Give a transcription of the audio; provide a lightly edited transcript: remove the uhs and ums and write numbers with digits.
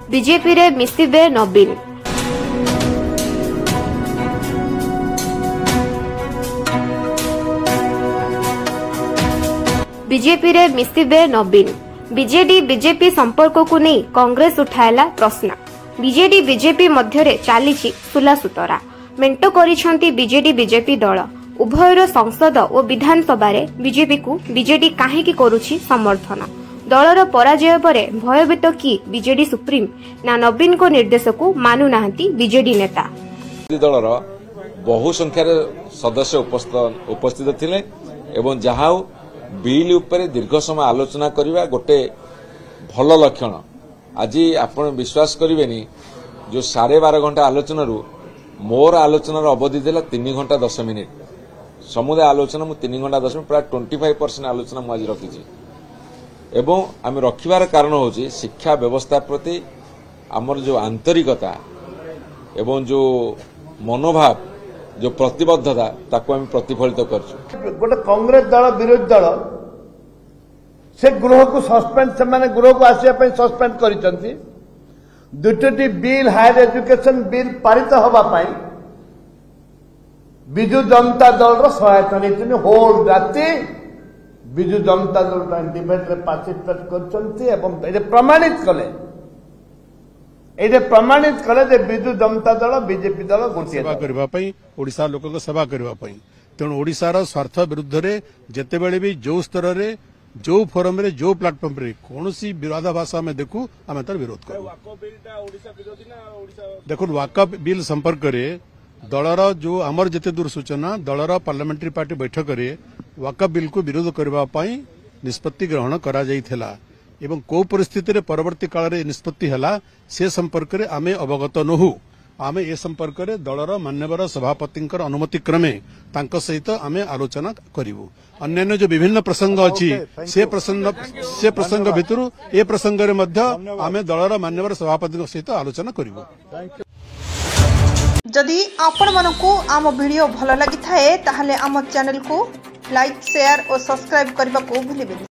BJP रे मिसिबे नवीन। BJP रे मिसिबे नवीन। BJD BJP संपर्क को नहीं कांग्रेस उठायला प्रश्न। बीजेडी बीजेपी मध्यरे चालीछि सुलासुतरा। मेंटो करिसेंती बीजेडी बीजेपी दल। उभयर संसद और विधानसभा रे बीजेपी को बीजेडी काहेकि करुछि समर्थन। दलर पराजय परे भयभीत कि बीजेडी सुप्रीम ना नवीन को निर्देश को मानु नाहंती बीजेडी नेता। दलर बहु संख्यार सदस्य उपस्थित थिले एवं जहाँ बिल उपरे दीर्घ समय आलोचना करवा गोटे भल लक्षण। आज आपण विश्वास करेनि जो 12.5 घंटा आलोचना मोर आलोचनार अवधि देला 3 घंटा 10 मिनिट। समुदाय आलोचना मु 3 घंटा 10 मिनिट प्राय 25% आलोचना मु आज रखी एवं आम रखिबार कारण होची शिक्षा व्यवस्था प्रति आमर जो आंतरिकता एवं जो मनोभाव जो प्रतिबद्धता ताको आम प्रतिफलित करछु। गोटे कांग्रेस दल विरोधी दल से गृह को सस्पेंड से माने गृह को आसिया सस्पेंड करिसंती। दुटी बिल हायर एजुकेशन बिल पारित होबा पाई बिजु जनता दल रो सहायता नहीं होल राति बिजु जनता दल डिबेट रे पार्टिसिपेट करचंती एवं एजे प्रमाणित कले जे बिजु जनता दल बीजेपी दल गोटे सेवा करबा पई ओडिसा लोक को सेवा करबा पई तेणु ओडिसार स्वार्थ विरुद्ध रे जेतेबेले भी जो स्तर रे जो फोरम रे जो प्लेटफॉर्म रे कोनोसी विरोधाभास में देखू आम तार विरोध करू। देखो वाकफ बिल संपर्क रे दलर जो आमर जेते दूर सूचना दलर पार्लियामेंट्री पार्टी बैठक रे वाकफ बिल को विरोध करबा पई निष्पत्ति ग्रहण करा जाइथिला एवं को परिस्थिति रे परवर्ती काल रे निष्पत्ति हला से संपर्क रे आमे अवगत नहु। आमे ए संपर्क रे दलर मान्यवर सभापतिंकर अनुमति क्रमे तांको सहित आमे आलोचना करिवु। अन्य जो विभिन्न प्रसंग अछि से प्रसंग भितरु ए प्रसंग रे मध्य आमे दलर मान्यवर सभापति सहित आलोचना करिवु। जदि आपण मानको आम वीडियो भल लागि थाए ताहले आम चैनल को लाइक शेयर और सब्सक्राइब करबा को भूलिबेनी।